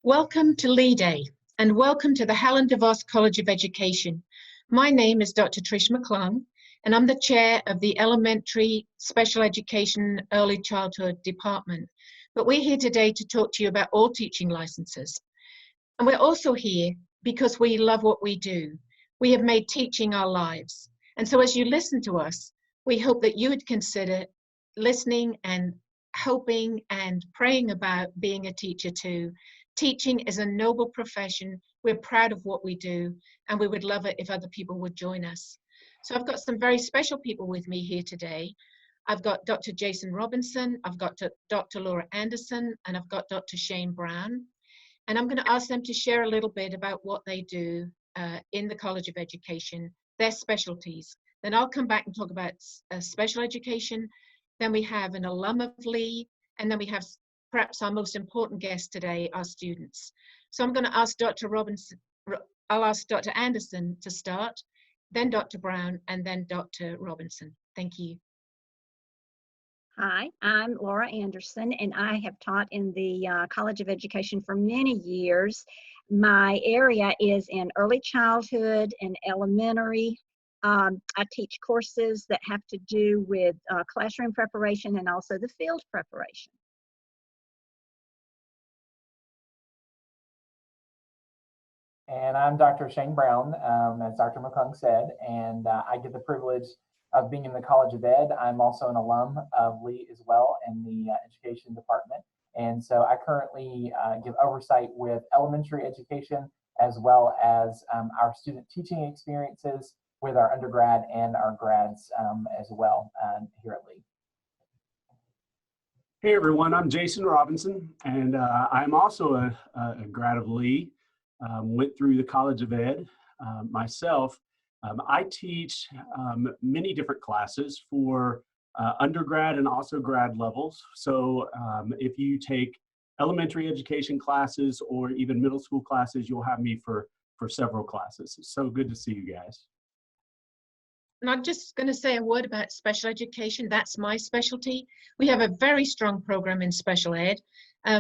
Welcome to Lee Day, and welcome to the Helen DeVos College of Education. My name is Dr. Trish McClung, and I'm the chair of the Elementary Special Education Early Childhood Department. But we're here today to talk to you about all teaching licenses. And we're also here because we love what we do. We have made teaching our lives. And so as you listen to us, we hope that you would consider listening and hoping and praying about being a teacher too. Teaching is a noble profession. We're proud of what we do, and we would love it if other people would join us. So I've got some very special people with me here today. I've got Dr. Jason Robinson, I've got Dr. Laura Anderson, and I've got Dr. Shane Brown. And I'm going to ask them to share a little bit about what they do in the College of Education, their specialties. Then I'll come back and talk about special education. Then we have an alum of Lee, and then we have perhaps our most important guest today, our students. So I'm going to ask Dr. Robinson, I'll ask Dr. Anderson to start, then Dr. Brown, and then Dr. Robinson. Thank you. Hi, I'm Laura Anderson, and I have taught in the College of Education for many years. My area is in early childhood and elementary. I teach courses that have to do with classroom preparation and also the field preparation. And I'm Dr. Shane Brown, as Dr. McClung said, and I get the privilege of being in the College of Ed. I'm also an alum of Lee as well in the education department. And so I currently give oversight with elementary education as well as our student teaching experiences with our undergrad and our grads as well here at Lee. Hey everyone, I'm Jason Robinson, and I'm also a grad of Lee. Went through the College of Ed myself. I teach many different classes for undergrad and also grad levels. So if you take elementary education classes or even middle school classes, you'll have me for several classes. It's so good to see you guys. And I'm just going to say a word about special education. That's my specialty. We have a very strong program in special ed.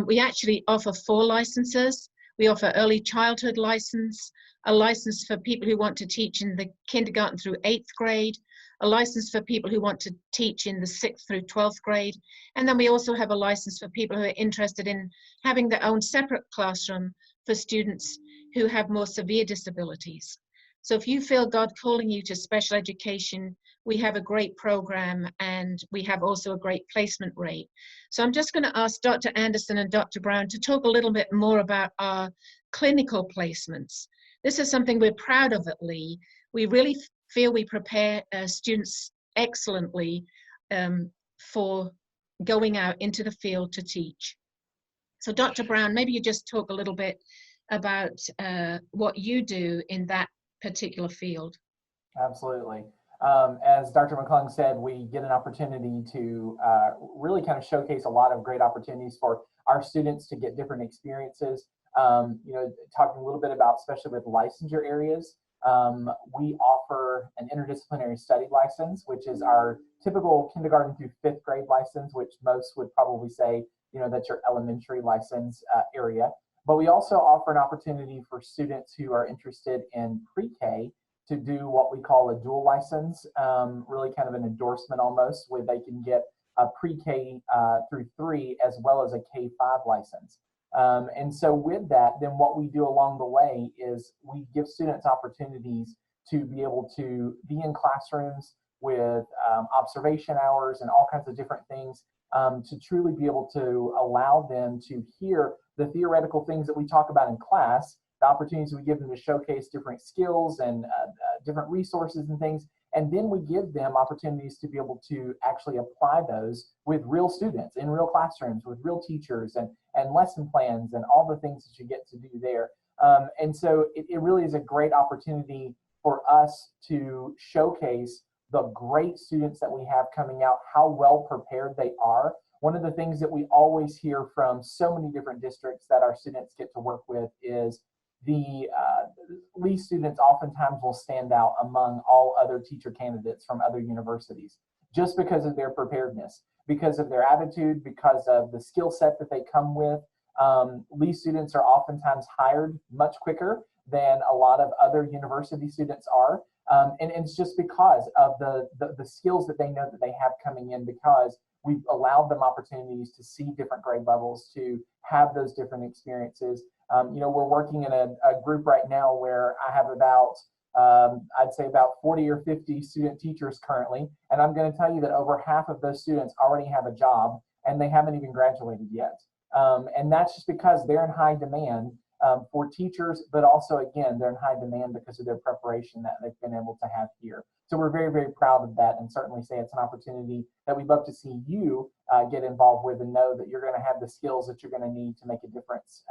We actually offer 4 licenses. We offer early childhood license, a license for people who want to teach in the kindergarten through 8th grade, a license for people who want to teach in the 6th through 12th grade. And then we also have a license for people who are interested in having their own separate classroom for students who have more severe disabilities. So if you feel God calling you to special education, we have a great program, and we have also a great placement rate. So I'm just going to ask Dr. Anderson and Dr. Brown to talk a little bit more about our clinical placements. This is something we're proud of at Lee. We really feel we prepare students excellently for going out into the field to teach. So Dr. Brown, maybe you just talk a little bit about what you do in that particular field. Absolutely. As Dr. McClung said, we get an opportunity to really kind of showcase a lot of great opportunities for our students to get different experiences. You know, talking a little bit about, especially with licensure areas, we offer an interdisciplinary study license, which is our typical kindergarten through 5th grade license, which most would probably say, you know, that's your elementary license area. But we also offer an opportunity for students who are interested in pre-K to do what we call a dual license, really kind of an endorsement almost, where they can get a pre-K through 3 as well as a K-5 license. And so with that, then what we do along the way is we give students opportunities to be able to be in classrooms with observation hours and all kinds of different things to truly be able to allow them to hear the theoretical things that we talk about in class, the opportunities we give them to showcase different skills and different resources and things. And then we give them opportunities to be able to actually apply those with real students in real classrooms, with real teachers and lesson plans and all the things that you get to do there. And so it really is a great opportunity for us to showcase the great students that we have coming out, how well prepared they are. One of the things that we always hear from so many different districts that our students get to work with is the Lee students oftentimes will stand out among all other teacher candidates from other universities just because of their preparedness, because of their attitude, because of the skill set that they come with, Lee students are oftentimes hired much quicker than a lot of other university students are. And it's just because of the skills that they know that they have coming in, because we've allowed them opportunities to see different grade levels, to have those different experiences. You know, we're working in a group right now where I have about, I'd say about 40 or 50 student teachers currently. And I'm going to tell you that over half of those students already have a job and they haven't even graduated yet. And that's just because they're in high demand for teachers, but also, again, they're in high demand because of their preparation that they've been able to have here. So we're very, very proud of that, and certainly say it's an opportunity that we'd love to see you get involved with, and know that you're going to have the skills that you're going to need to make a difference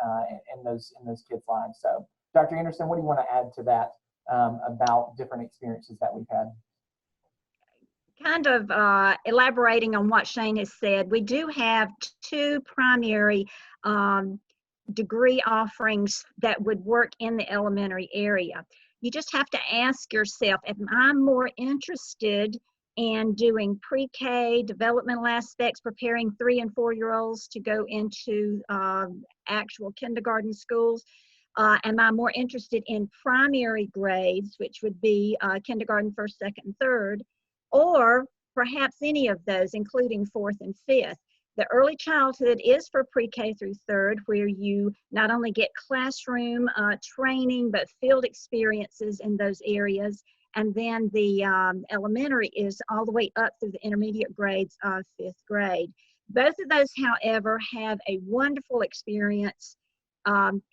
in those kids' lives. So, Dr. Anderson, what do you want to add to that about different experiences that we've had? Kind of elaborating on what Shane has said, we do have two primary degree offerings that would work in the elementary area. You just have to ask yourself, am I more interested in doing pre-K, developmental aspects, preparing 3- and 4-year-olds to go into actual kindergarten schools? Am I more interested in primary grades, which would be kindergarten, 1st, 2nd, and 3rd, or perhaps any of those, including 4th and 5th? The early childhood is for pre-K through 3rd, where you not only get classroom training, but field experiences in those areas. And then the elementary is all the way up through the intermediate grades of 5th grade. Both of those, however, have a wonderful experience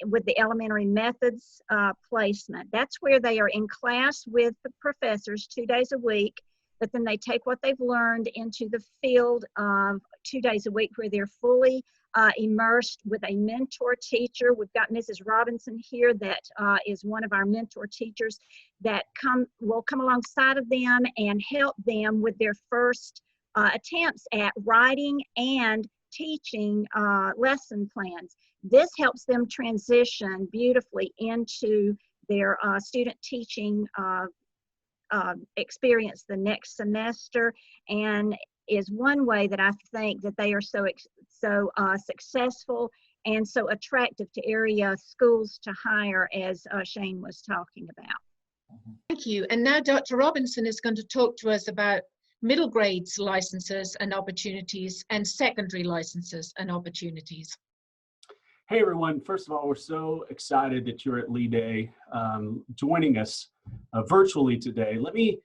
with the elementary methods placement. That's where they are in class with the professors 2 days a week, but then they take what they've learned into the field 2 days a week, where they're fully immersed with a mentor teacher. We've got Mrs. Robinson here that is one of our mentor teachers that will come alongside of them and help them with their first attempts at writing and teaching lesson plans. This helps them transition beautifully into their student teaching experience the next semester, and is one way that I think that they are so successful and so attractive to area schools to hire, as Shane was talking about. Thank you. And now Dr. Robinson is going to talk to us about middle grades licenses and opportunities and secondary licenses and opportunities. Hey everyone, first of all, we're so excited that you're at Lee Day joining us virtually today. Let me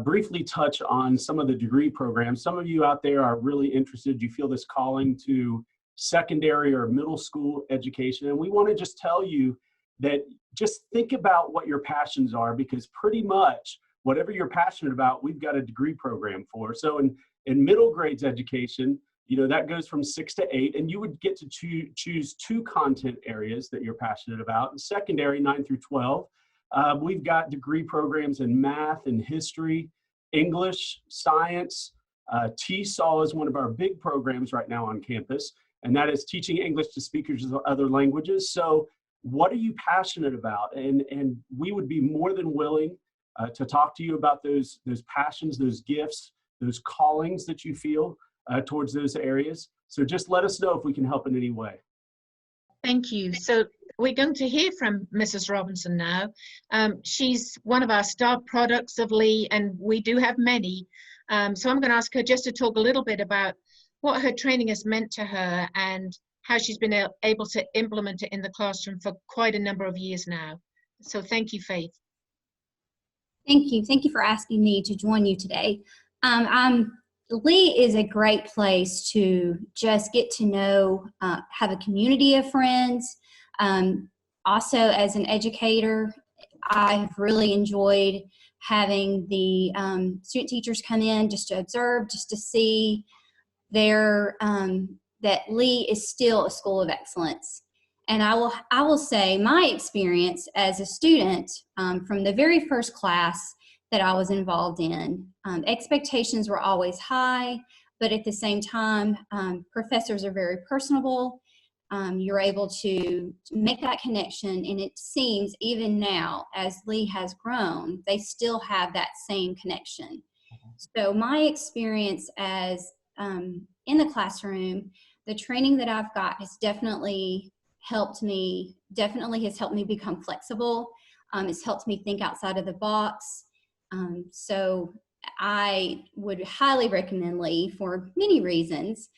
briefly touch on some of the degree programs. Some of you out there are really interested, you feel this calling to secondary or middle school education, and we want to just tell you that just think about what your passions are, because pretty much whatever you're passionate about, we've got a degree program for. So in middle grades education, you know, that goes from 6 to 8, and you would get to choose 2 content areas that you're passionate about. In secondary, 9 through 12, we've got degree programs in math and history, English, science. TESOL is one of our big programs right now on campus, and that is teaching English to speakers of other languages. So what are you passionate about? And we would be more than willing to talk to you about those passions, those gifts, those callings that you feel towards those areas. So just let us know if we can help in any way. Thank you. So we're going to hear from Mrs. Robinson now. She's one of our star products of Lee, and we do have many. So I'm going to ask her just to talk a little bit about what her training has meant to her and how she's been able to implement it in the classroom for quite a number of years now. So thank you, Faith. Thank you. Thank you for asking me to join you today. Lee is a great place to just get to know, have a community of friends. Also, as an educator, I've really enjoyed having the student teachers come in just to observe, just to see that Lee is still a school of excellence. And I will say my experience as a student from the very first class that I was involved in, expectations were always high, but at the same time, professors are very personable. You're able to make that connection, and it seems even now, as Lee has grown, they still have that same connection. So my experience as in the classroom, the training that I've got has definitely helped me become flexible. It's helped me think outside of the box. So I would highly recommend Lee for many reasons.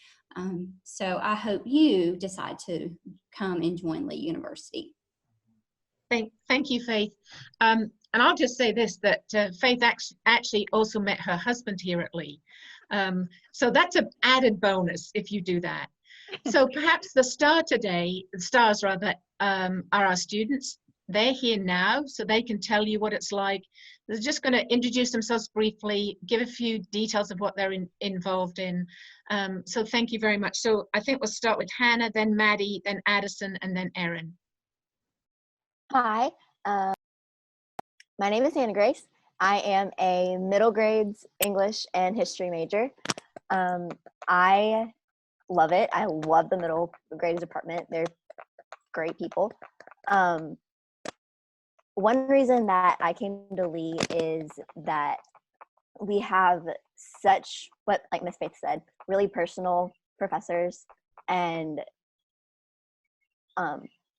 So I hope you decide to come and join Lee University. Thank you, Faith. And I'll just say this, that Faith actually also met her husband here at Lee. So that's an added bonus if you do that. So perhaps the stars rather, are our students. They're here now, so they can tell you what it's like. They're just going to introduce themselves briefly, give a few details of what they're involved in. So thank you very much. So I think we'll start with Hannah, then Maddie, then Addison, and then Erin. Hi, my name is Hannah Grace. I am a middle grades English and history major. I love it. I love the middle grades department. They're great people. One reason that I came to Lee is that we have such, like Miss Faith said, really personal professors, and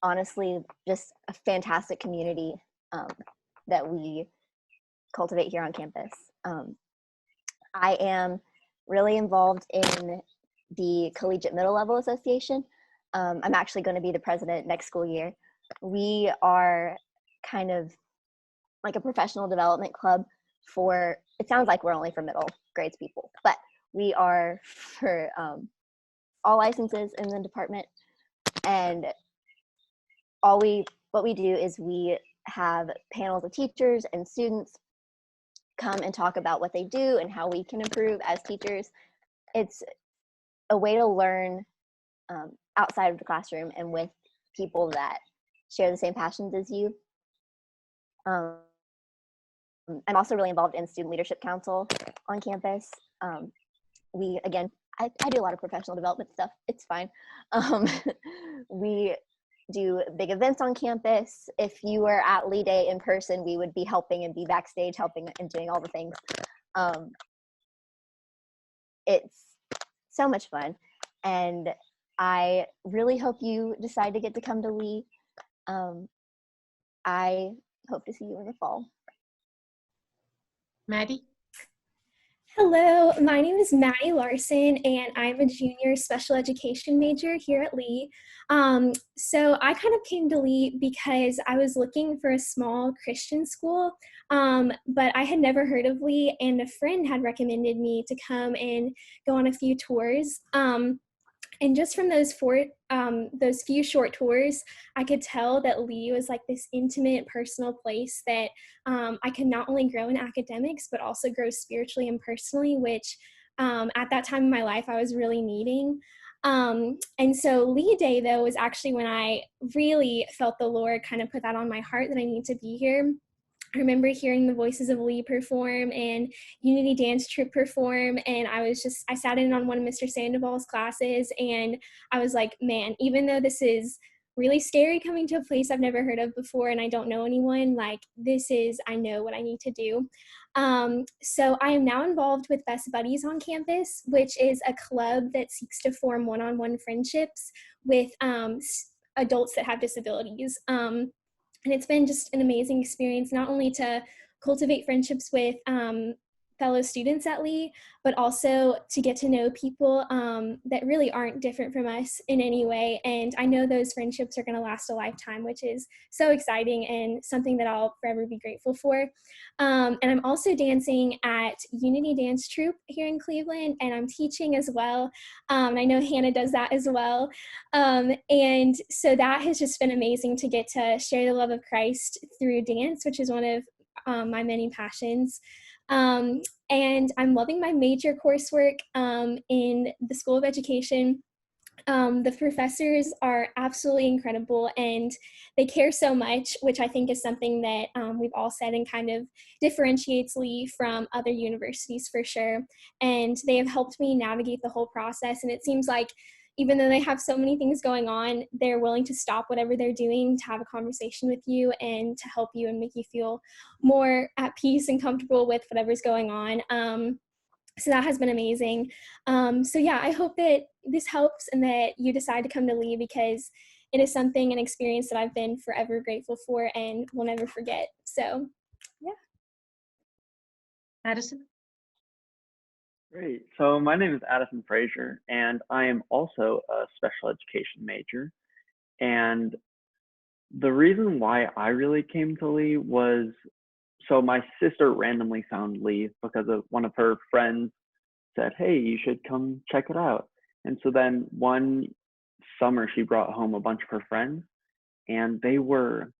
honestly, just a fantastic community that we cultivate here on campus. I am really involved in the Collegiate Middle Level Association. I'm actually going to be the president next school year. We are kind of like a professional development club for, it sounds like we're only for middle grades people, but we are for all licenses in the department. And what we do is we have panels of teachers and students come and talk about what they do and how we can improve as teachers. It's a way to learn outside of the classroom and with people that share the same passions as you. I'm also really involved in Student Leadership Council on campus. I do a lot of professional development stuff. It's fine. We do big events on campus. If you were at Lee Day in person, we would be helping and be backstage helping and doing all the things. It's so much fun, and I really hope you decide to get to come to Lee. I hope to see you in the fall. Maddie? Hello, my name is Maddie Larson, and I'm a junior special education major here at Lee. So I kind of came to Lee because I was looking for a small Christian school, but I had never heard of Lee, and a friend had recommended me to come and go on a few tours. And just from those few short tours, I could tell that Lee was like this intimate, personal place that I could not only grow in academics, but also grow spiritually and personally, which at that time in my life, I was really needing. And so Lee Day, though, was actually when I really felt the Lord kind of put that on my heart that I need to be here. I remember hearing the Voices of Lee perform and Unity Dance Troupe perform, and I sat in on one of Mr. Sandoval's classes, and I was like, man, even though this is really scary coming to a place I've never heard of before and I don't know anyone, like I know what I need to do. So I am now involved with Best Buddies on campus, which is a club that seeks to form one-on-one friendships with adults that have disabilities. And it's been just an amazing experience, not only to cultivate friendships with fellow students at Lee, but also to get to know people that really aren't different from us in any way. And I know those friendships are going to last a lifetime, which is so exciting and something that I'll forever be grateful for. And I'm also dancing at Unity Dance Troupe here in Cleveland, and I'm teaching as well. I know Hannah does that as well. And so that has just been amazing to get to share the love of Christ through dance, which is one of my many passions. And I'm loving my major coursework in the School of Education. The professors are absolutely incredible, and they care so much, which I think is something that we've all said and kind of differentiates Lee from other universities for sure. And they have helped me navigate the whole process, and it seems like even though they have so many things going on, they're willing to stop whatever they're doing to have a conversation with you and to help you and make you feel more at peace and comfortable with whatever's going on. So that has been amazing. So yeah, I hope that this helps and that you decide to come to Lee, because it is something, an experience that I've been forever grateful for and will never forget. So yeah. Addison? Great. So my name is Addison Frazier, and I am also a special education major. And the reason why I really came to Lee was, so my sister randomly found Lee because of one of her friends said, "Hey, you should come check it out." And so then one summer she brought home a bunch of her friends, and they were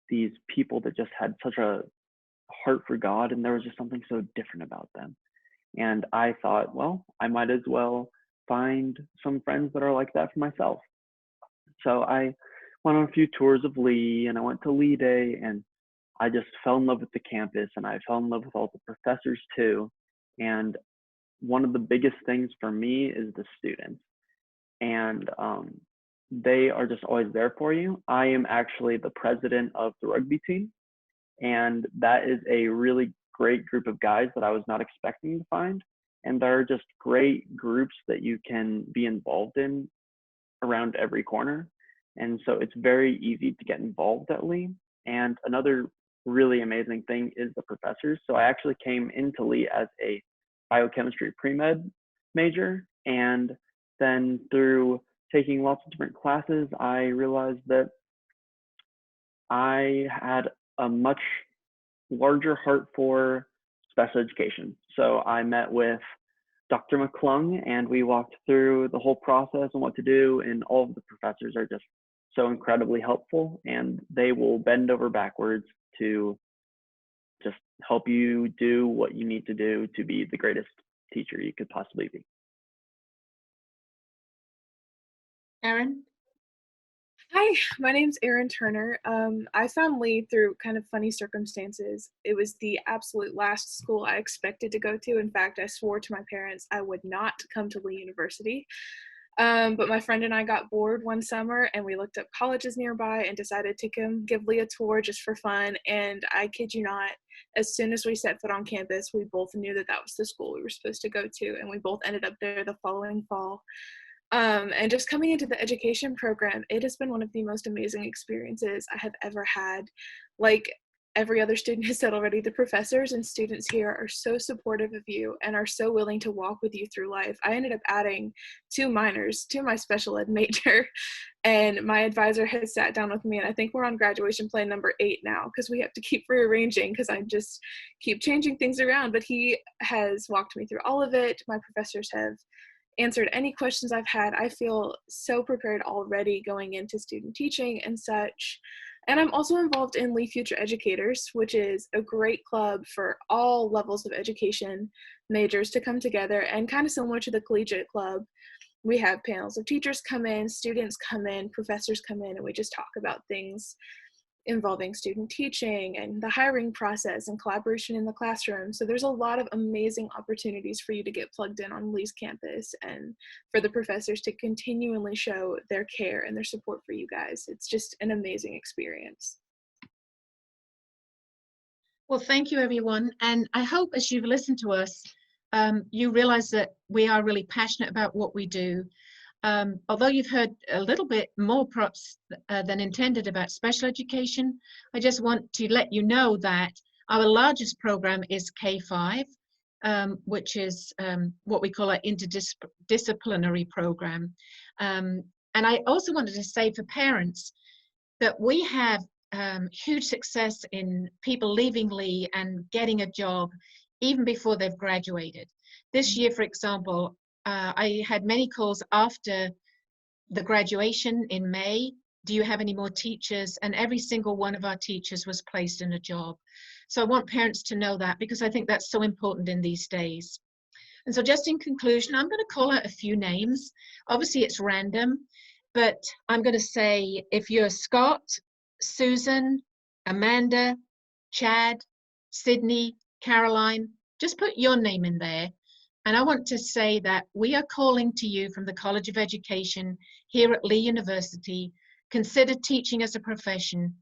these people that just had such a heart for God, and there was just something so different about them. And I thought, well, I might as well find some friends that are like that for myself. So I went on a few tours of Lee, and I went to Lee Day, and I just fell in love with the campus, and I fell in love with all the professors too. And one of the biggest things for me is the students. And they are just always there for you. I am actually the president of the rugby team, and that is a really great group of guys that I was not expecting to find. And there are just great groups that you can be involved in around every corner. And so it's very easy to get involved at Lee. And another really amazing thing is the professors. So I actually came into Lee as a biochemistry pre-med major. And then through taking lots of different classes, I realized that I had a much larger heart for special education. So I met with Dr. McClung, and we walked through the whole process and what to do, and all of the professors are just so incredibly helpful, and they will bend over backwards to just help you do what you need to do to be the greatest teacher you could possibly be. Erin? Hi, my name's Erin Turner. I found Lee through kind of funny circumstances. It was the absolute last school I expected to go to. In fact, I swore to my parents I would not come to Lee University. But my friend and I got bored one summer, and we looked up colleges nearby and decided to come give Lee a tour just for fun. And I kid you not, as soon as we set foot on campus, we both knew that that was the school we were supposed to go to, and we both ended up there the following fall. And just coming into the education program, it has been one of the most amazing experiences I have ever had. Like every other student has said already, the professors and students here are so supportive of you and are so willing to walk with you through life. I ended up adding 2 minors to my special ed major, and my advisor has sat down with me, and I think we're on graduation plan number 8 now, because we have to keep rearranging because I just keep changing things around. But he has walked me through all of it. My professors have answered any questions I've had. I feel so prepared already going into student teaching and such. And I'm also involved in Lee Future Educators, which is a great club for all levels of education majors to come together, and kind of similar to the collegiate club. We have panels of teachers come in, students come in, professors come in, and we just talk about things involving student teaching and the hiring process and collaboration in the classroom. So there's a lot of amazing opportunities for you to get plugged in on Lee's campus, and for the professors to continually show their care and their support for you guys. It's just an amazing experience. Well, thank you, everyone. And I hope as you've listened to us, you realize that we are really passionate about what we do. Although you've heard a little bit more perhaps than intended about special education, I just want to let you know that our largest program is K-5, which is what we call our interdisciplinary program. And I also wanted to say for parents that we have huge success in people leaving Lee and getting a job even before they've graduated. This year, for example, I had many calls after the graduation in May. Do you have any more teachers? And every single one of our teachers was placed in a job. So I want parents to know that, because I think that's so important in these days. And so just in conclusion, I'm going to call out a few names. Obviously it's random, but I'm going to say, if you're Scott, Susan, Amanda, Chad, Sydney, Caroline, just put your name in there. And I want to say that we are calling to you from the College of Education here at Lee University. Consider teaching as a profession.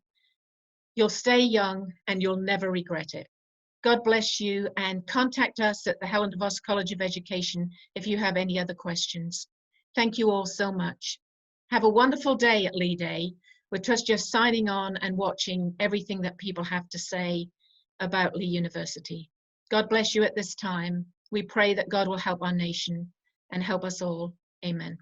You'll stay young and you'll never regret it. God bless you, and contact us at the Helen DeVos College of Education if you have any other questions. Thank you all so much. Have a wonderful day at Lee Day. We're just signing on and watching everything that people have to say about Lee University. God bless you at this time. We pray that God will help our nation and help us all. Amen.